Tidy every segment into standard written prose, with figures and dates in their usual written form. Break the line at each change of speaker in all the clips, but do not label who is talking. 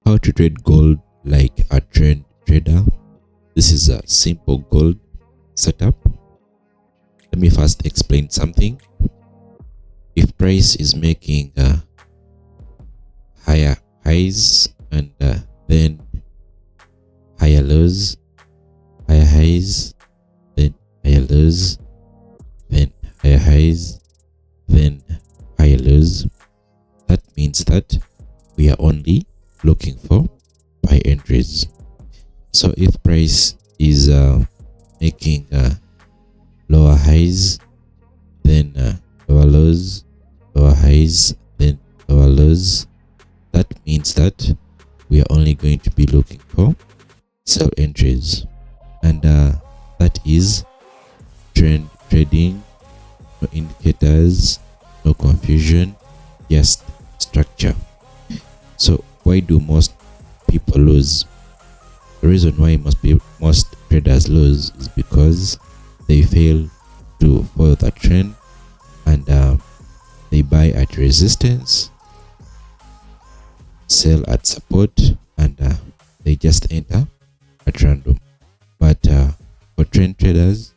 How to trade gold like a trend trader. This is a simple gold setup. Let me first explain something. If price is making higher highs and then higher lows, higher highs, then higher lows, then higher highs, then higher lows, that means that we are only looking for buy entries. So if price is making lower highs, then lower lows, lower highs, then lower lows, that means that we are only going to be looking for sell entries, and that is trend trading. No indicators, no confusion, just structure. So why do most people lose? The reason why most traders lose is because they fail to follow the trend, and they buy at resistance, sell at support, and they just enter at random. But for trend traders,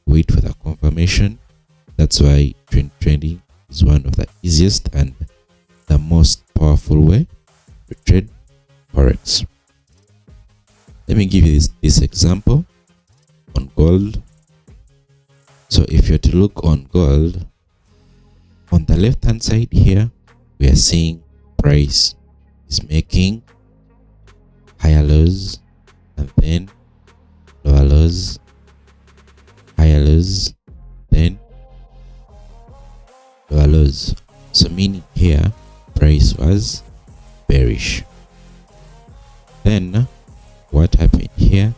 wait for the confirmation. That's why trend trading is one of the easiest and the most powerful way to trade Forex. Let me give you this example on gold. So if you're to look on gold, on the left hand side here, we are seeing price is making higher lows and then lower lows, higher lows, then lower lows. So meaning here price was bearish. Then what happened here?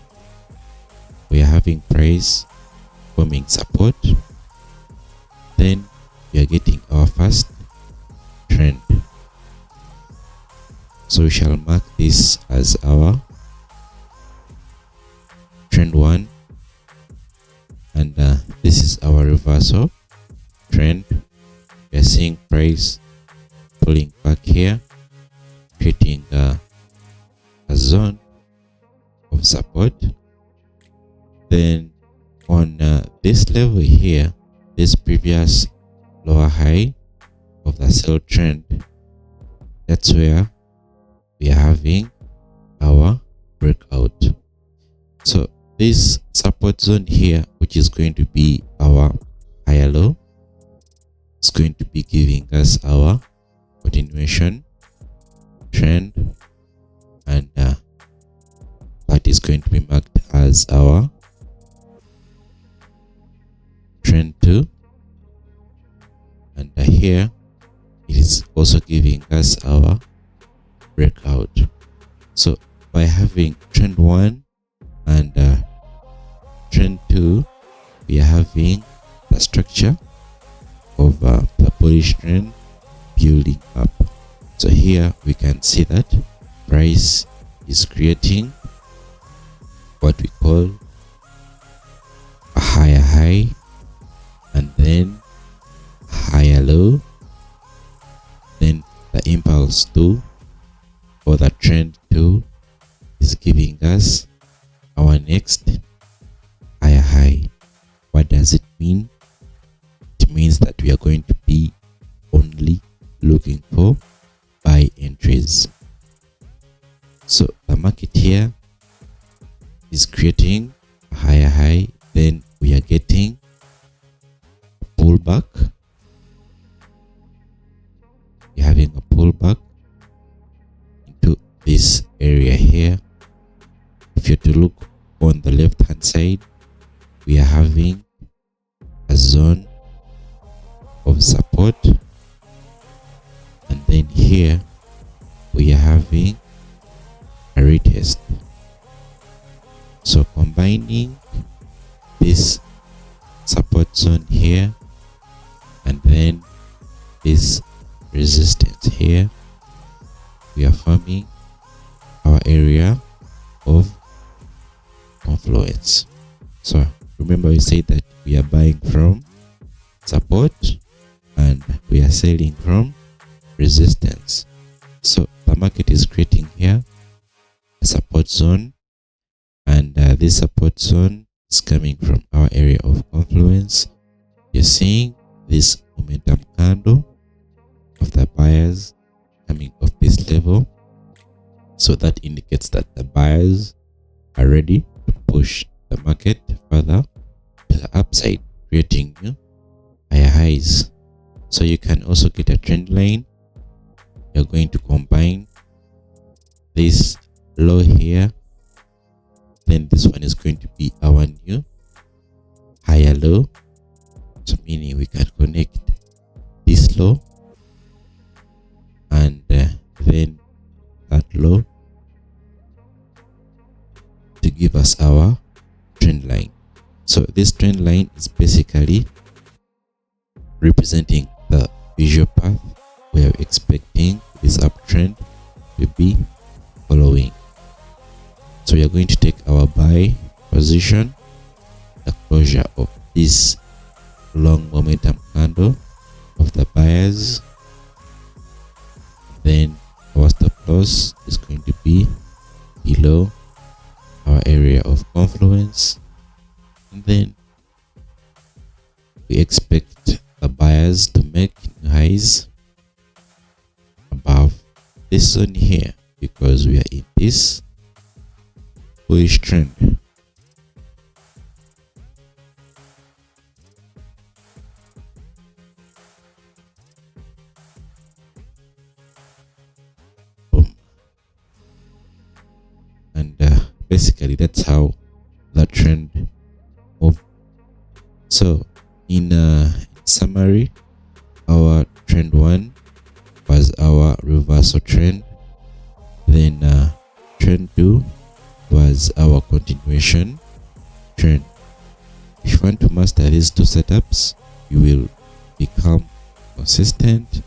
We are having price forming support, then we are getting our first trend. So we shall mark this as our trend 1, and this is our reversal trend. We are seeing price pulling back here, creating a zone of support. Then on this level here, this previous lower high of the sell trend, that's where we are having our breakout. So this support zone here, which is going to be our higher low, is going to be giving us our continuation trend, and that is going to be marked as our trend 2, and here it is also giving us our breakout. So by having trend 1 and trend 2, we are having the structure of the bullish trend building up. So here we can see that price is creating what we call a higher high and then higher low, then the impulse 2 or the trend 2 is giving us our next higher high. What does it mean? It means that we are going to be only looking for buy entries. So the market here is creating a higher high, then we are getting a pullback. We're having a pullback into this area here. If you're to look on the left hand side, we are having a zone of support, and then here we are having a retest. So combining this support zone here and then this resistance here, we are forming our area of confluence. So remember, we said that we are buying from support and we are selling from resistance. So the market is creating here support zone, and this support zone is coming from our area of confluence. You're seeing this momentum candle of the buyers coming off this level, so that indicates that the buyers are ready to push the market further to the upside, creating new higher highs. So you can also get a trend line. You're going to combine this low here, then this one is going to be our new higher low, so meaning we can connect this low and then that low to give us our trend line. So this trend line is basically representing the visual path we are expecting this uptrend to be following. So we are going to take our buy position, the closure of this long momentum candle of the buyers, then our stop loss is going to be below our area of confluence, and then we expect the buyers to make new highs above this zone here, because we are in this bullish trend. Boom. And basically that's how the trend moved. So in summary, our trend 1 was our reversal trend, then trend 2 was our continuation trend. If you want to master these two setups, you will become consistent.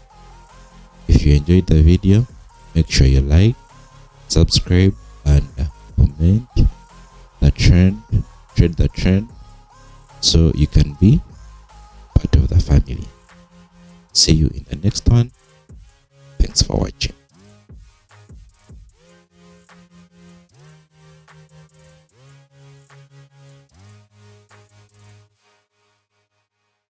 If you enjoyed the video, make sure you like, subscribe, and comment the trend, trade the trend, so you can be part of the family. See you in the next one. Thanks for watching.